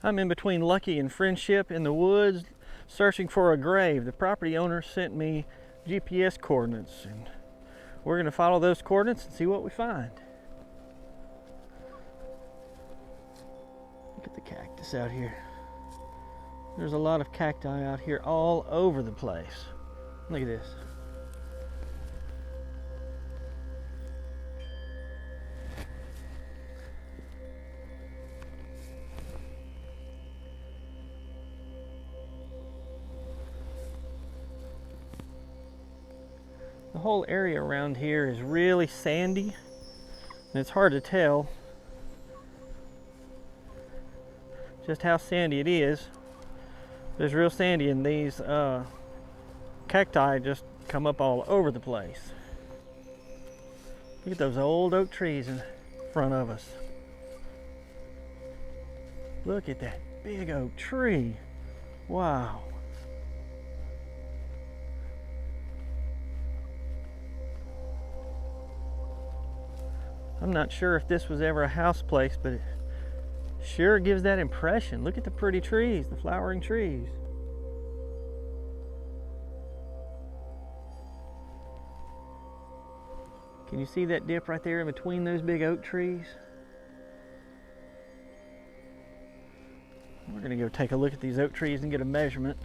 I'm in between Lucky and Friendship in the woods searching for a grave. The property owner sent me GPS coordinates, and we're going to follow those coordinates and see what we find. Look at the cactus out here. There's a lot of cacti out here all over the place. Look at this. The whole area around here is really sandy, and it's hard to tell just how sandy it is. It's real sandy, and these cacti just come up all over the place. Look at those old oak trees in front of us. Look at that big oak tree. Wow. I'm not sure if this was ever a house place, but it sure gives that impression. Look at the pretty trees, the flowering trees. Can you see that dip right there in between those big oak trees? We're gonna go take a look at these oak trees and get a measurement.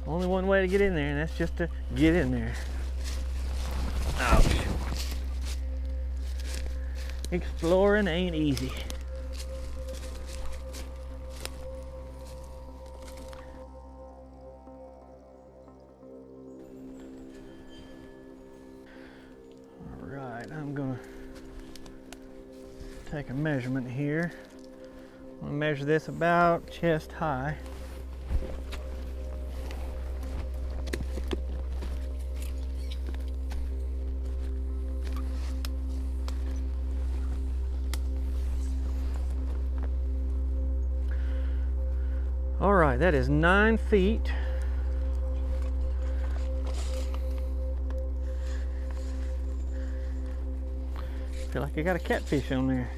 Only one way to get in there, and that's just to get in there. Ouch. Exploring ain't easy. All right, I'm gonna take a measurement here. I'm gonna measure this about chest high. All right, that is 9 feet. Feel like I got a catfish on there.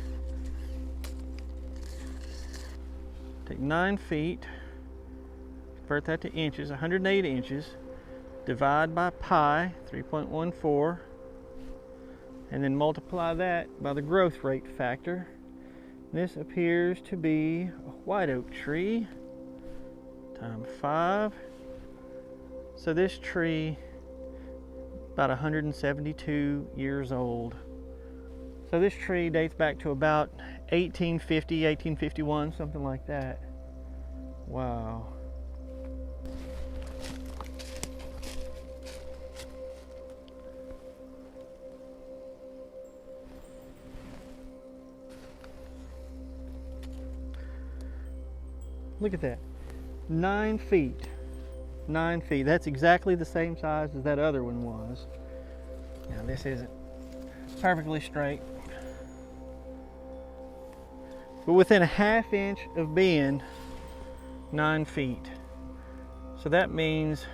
Take 9 feet, convert that to inches, 108 inches, divide by pi, 3.14, and then multiply that by the growth rate factor. This appears to be a white oak tree. Times 5. So this tree about 172 years old. So this tree dates back to about 1850, 1851, something like that. Wow. Look at that. 9 feet. 9 feet. That's exactly the same size as that other one was. Now this isn't perfectly straight, but within a ½ inch of being 9 feet. So that means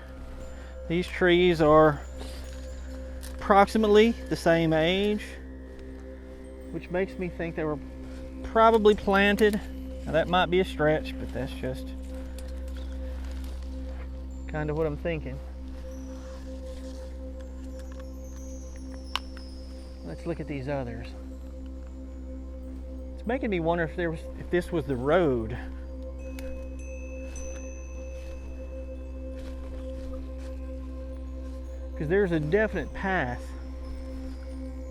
these trees are approximately the same age, which makes me think they were probably planted. Now that might be a stretch, but that's just kind of what I'm thinking. Let's look at these others. It's making me wonder if this was the road. Because there's a definite path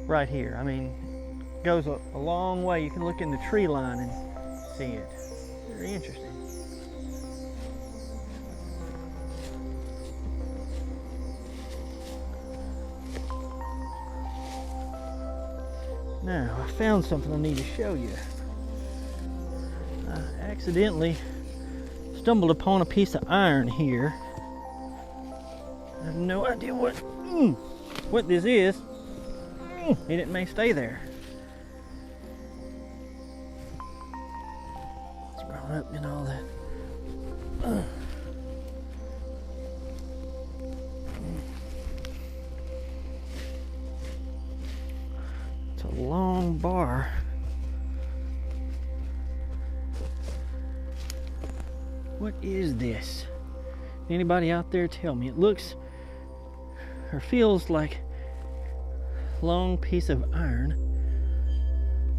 right here. I mean, it goes a long way. You can look in the tree line and see it. Very interesting. Now, I found something I need to show you. I accidentally stumbled upon a piece of iron here. I have no idea what this is, and it may stay there. It's grown up and all that. bar. What is this? Anybody out there tell me? It looks or feels like a long piece of iron.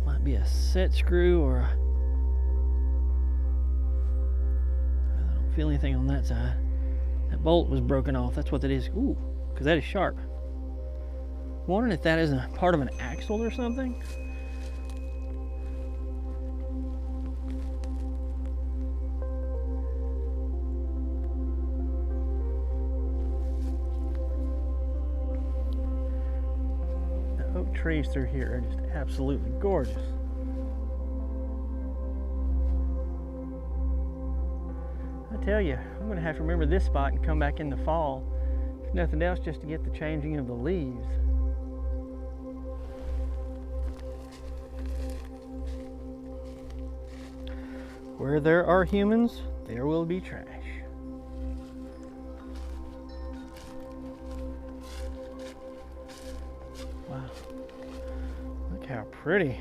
Might be a set screw or a... I don't feel anything on that side. That bolt was broken off. That's what that is. Ooh, because that is sharp. Wondering if that is a part of an axle or something. The oak trees through here are just absolutely gorgeous. I tell you, I'm going to have to remember this spot and come back in the fall. If nothing else, just to get the changing of the leaves. Where there are humans, there will be trash. Wow. Look how pretty.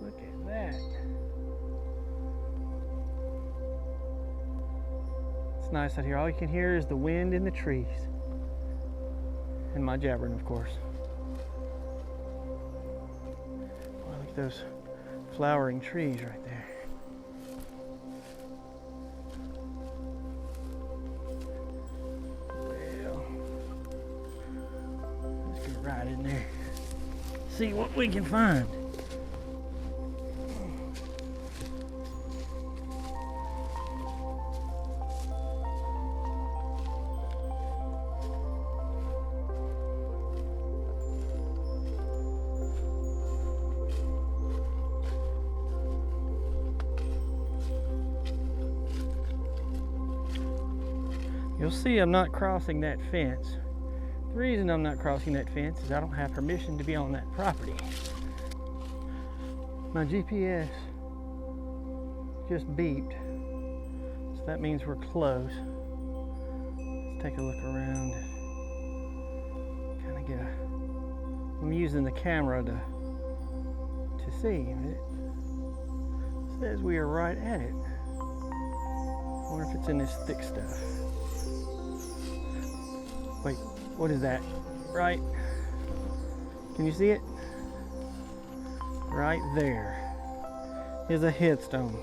Look at that. It's nice out here. All you can hear is the wind in the trees. And my jabbering, of course. Wow, look at those flowering trees right there. Right in there. See what we can find. You'll see I'm not crossing that fence. The reason I'm not crossing that fence is I don't have permission to be on that property. My GPS just beeped, so that means we're close. Let's take a look around. Kind of get a... I'm using the camera to see. It says we are right at it. I wonder if it's in this thick stuff. Wait. What is that? Right? Can you see it? Right there is a headstone.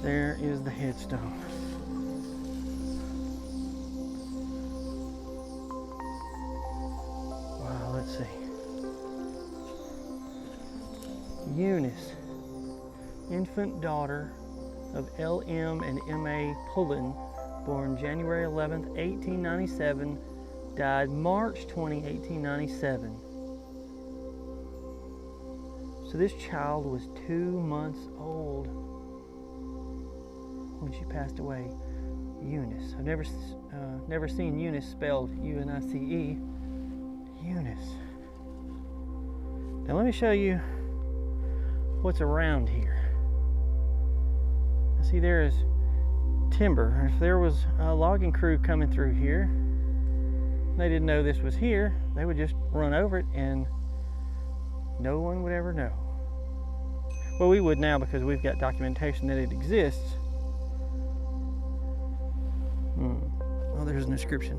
There is the headstone. Wow, let's see. Unice, infant daughter of L.M. and M.A. Pullen, born January 11th, 1897, died March 20, 1897. So this child was 2 months old when she passed away. Unice. I've never seen Unice spelled U-N-I-C-E. Unice. Now let me show you what's around here. See, there is timber. If there was a logging crew coming through here, they didn't know this was here, they would just run over it and no one would ever know. Well, we would now because we've got documentation that it exists. Oh, there's an inscription.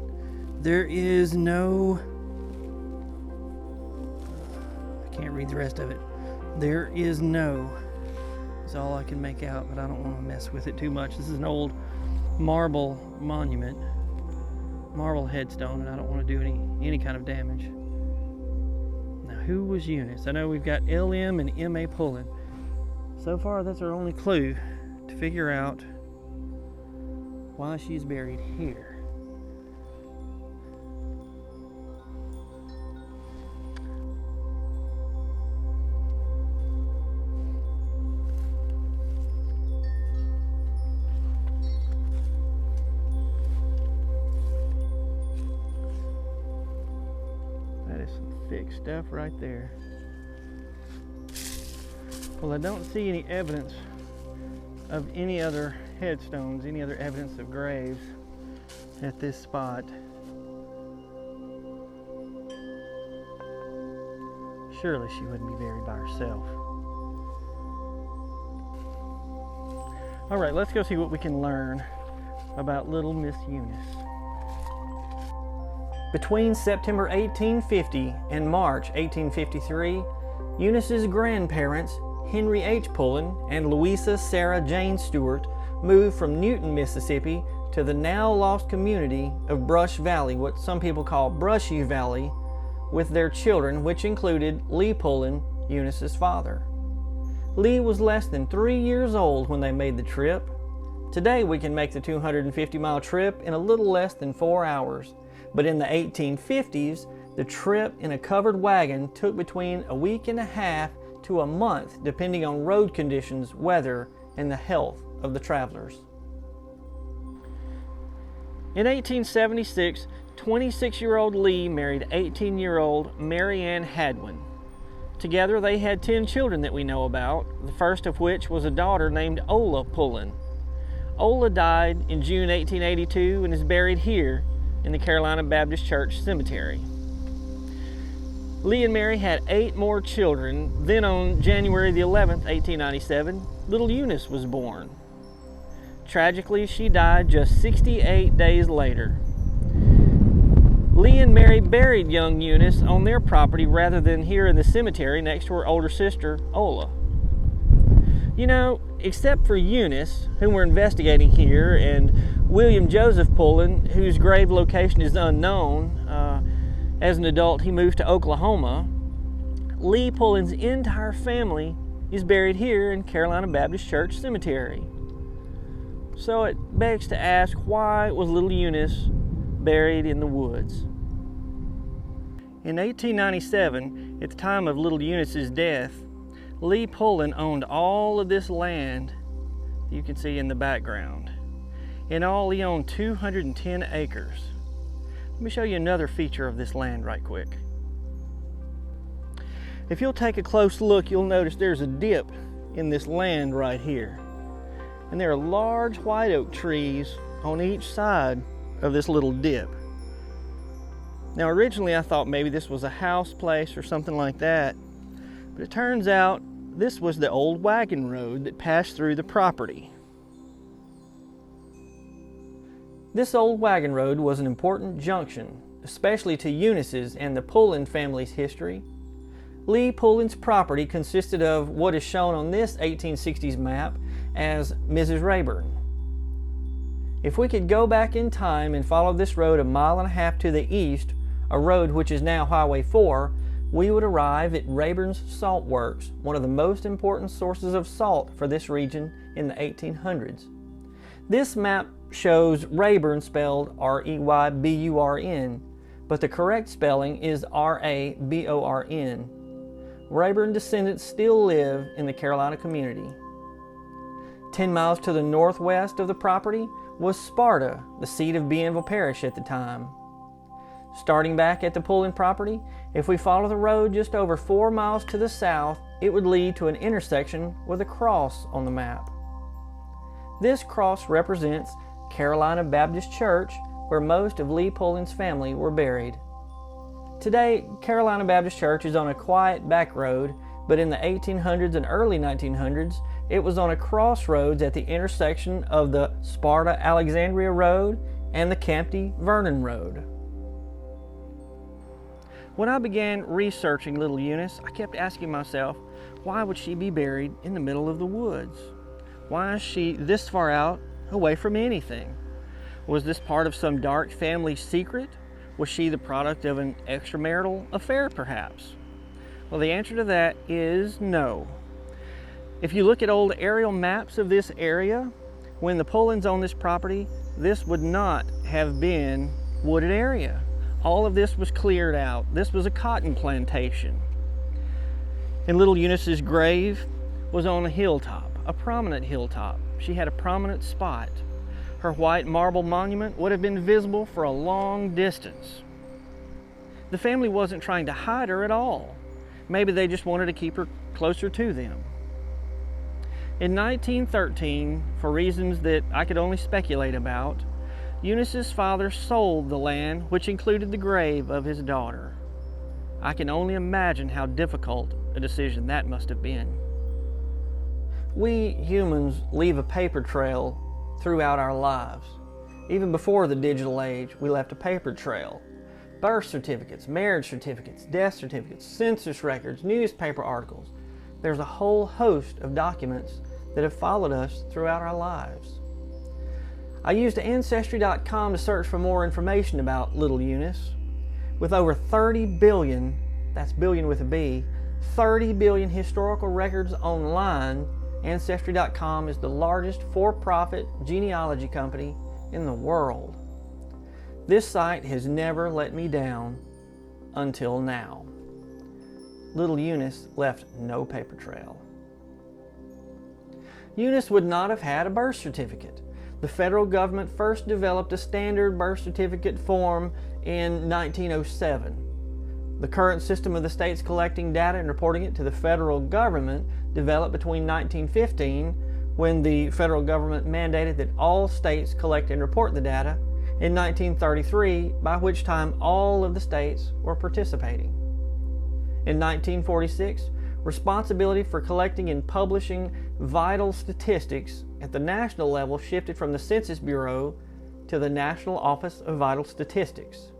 There is no... I can't read the rest of it. There is no... That's all I can make out, but I don't want to mess with it too much. This is an old marble monument. Marble headstone, and I don't want to do any kind of damage. Now, who was Unice? I know we've got L.M. and M.A. Pullen. So far, that's our only clue to figure out why she's buried here. Thick stuff right there. Well, I don't see any evidence of any other headstones, any other evidence of graves at this spot. Surely she wouldn't be buried by herself. All right, let's go see what we can learn about little Miss Unice. Between September 1850 and March 1853, Unice's grandparents, Henry H. Pullen and Louisa Sarah Jane Stewart, moved from Newton, Mississippi to the now lost community of Brush Valley, what some people call Brushy Valley, with their children, which included Lee Pullen, Unice's father. Lee was less than 3 years old when they made the trip. Today we can make the 250-mile trip in a little less than 4 hours, but in the 1850s, the trip in a covered wagon took between a week and a half to a month, depending on road conditions, weather, and the health of the travelers. In 1876, 26-year-old Lee married 18-year-old Mary Ann Hadwin. Together they had 10 children that we know about, the first of which was a daughter named Ola Pullen. Ola died in June 1882 and is buried here in the Carolina Baptist Church Cemetery. Lee and Mary had 8 more children. Then on January the 11th, 1897, little Unice was born. Tragically, she died just 68 days later. Lee and Mary buried young Unice on their property rather than here in the cemetery next to her older sister, Ola. You know, except for Unice, whom we're investigating here, and William Joseph Pullen, whose grave location is unknown, as an adult he moved to Oklahoma, Lee Pullen's entire family is buried here in Carolina Baptist Church Cemetery. So it begs to ask, why was little Unice buried in the woods? In 1897, at the time of little Unice's death, Lee Pullen owned all of this land you can see in the background. In all, he owned 210 acres. Let me show you another feature of this land right quick. If you'll take a close look, you'll notice there's a dip in this land right here. And there are large white oak trees on each side of this little dip. Now originally I thought maybe this was a house place or something like that, but it turns out this was the old wagon road that passed through the property. This old wagon road was an important junction, especially to Unice's and the Pullen family's history. Lee Pullen's property consisted of what is shown on this 1860s map as Mrs. Rayburn. If we could go back in time and follow this road a mile and a half to the east, a road which is now Highway 4, we would arrive at Rayburn's Salt Works, one of the most important sources of salt for this region in the 1800s. This map shows Rayburn spelled R-E-Y-B-U-R-N, but the correct spelling is R-A-B-O-R-N. Rayburn descendants still live in the Carolina community. 10 miles to the northwest of the property was Sparta, the seat of Bienville Parish at the time. Starting back at the Pullen property, if we follow the road just over 4 miles to the south, it would lead to an intersection with a cross on the map. This cross represents Carolina Baptist Church, where most of Lee Pullen's family were buried. Today, Carolina Baptist Church is on a quiet back road, but in the 1800s and early 1900s, it was on a crossroads at the intersection of the Sparta-Alexandria Road and the Campty-Vernon Road. When I began researching little Unice, I kept asking myself, why would she be buried in the middle of the woods? Why is she this far out, away from anything? Was this part of some dark family secret? Was she the product of an extramarital affair, perhaps? Well, the answer to that is no. If you look at old aerial maps of this area, when the Pullens owned this property, this would not have been wooded area. All of this was cleared out. This was a cotton plantation. And little Unice's grave was on a hilltop, a prominent hilltop. She had a prominent spot. Her white marble monument would have been visible for a long distance. The family wasn't trying to hide her at all. Maybe they just wanted to keep her closer to them. In 1913, for reasons that I could only speculate about, Unice's father sold the land, which included the grave of his daughter. I can only imagine how difficult a decision that must have been. We humans leave a paper trail throughout our lives. Even before the digital age, we left a paper trail. Birth certificates, marriage certificates, death certificates, census records, newspaper articles. There's a whole host of documents that have followed us throughout our lives. I used Ancestry.com to search for more information about little Unice. With over 30 billion, that's billion with a B, 30 billion historical records online, Ancestry.com is the largest for-profit genealogy company in the world. This site has never let me down until now. Little Unice left no paper trail. Unice would not have had a birth certificate. The federal government first developed a standard birth certificate form in 1907. The current system of the states collecting data and reporting it to the federal government developed between 1915, when the federal government mandated that all states collect and report the data, in 1933, by which time all of the states were participating. In 1946, responsibility for collecting and publishing vital statistics at the national level shifted from the Census Bureau to the National Office of Vital Statistics.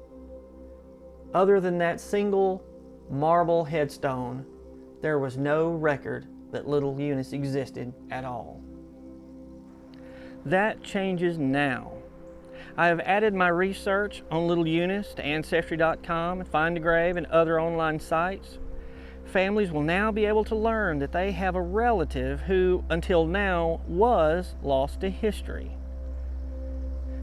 Other than that single marble headstone, there was no record that little Unice existed at all. That changes now. I have added my research on little Unice to Ancestry.com and Find a Grave and other online sites. Families will now be able to learn that they have a relative who, until now, was lost to history.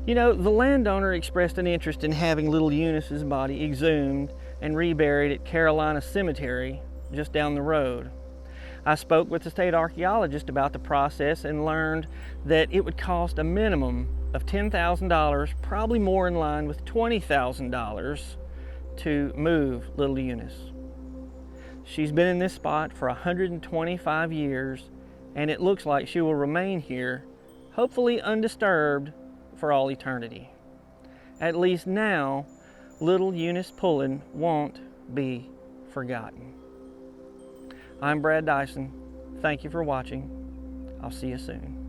You know, the landowner expressed an interest in having little Unice's body exhumed and reburied at Carolina Cemetery just down the road. I spoke with the state archaeologist about the process and learned that it would cost a minimum of $10,000, probably more in line with $20,000, to move little Unice. She's been in this spot for 125 years, and it looks like she will remain here, hopefully undisturbed, for all eternity. At least now, little Unice Pullen won't be forgotten. I'm Brad Dison. Thank you for watching. I'll see you soon.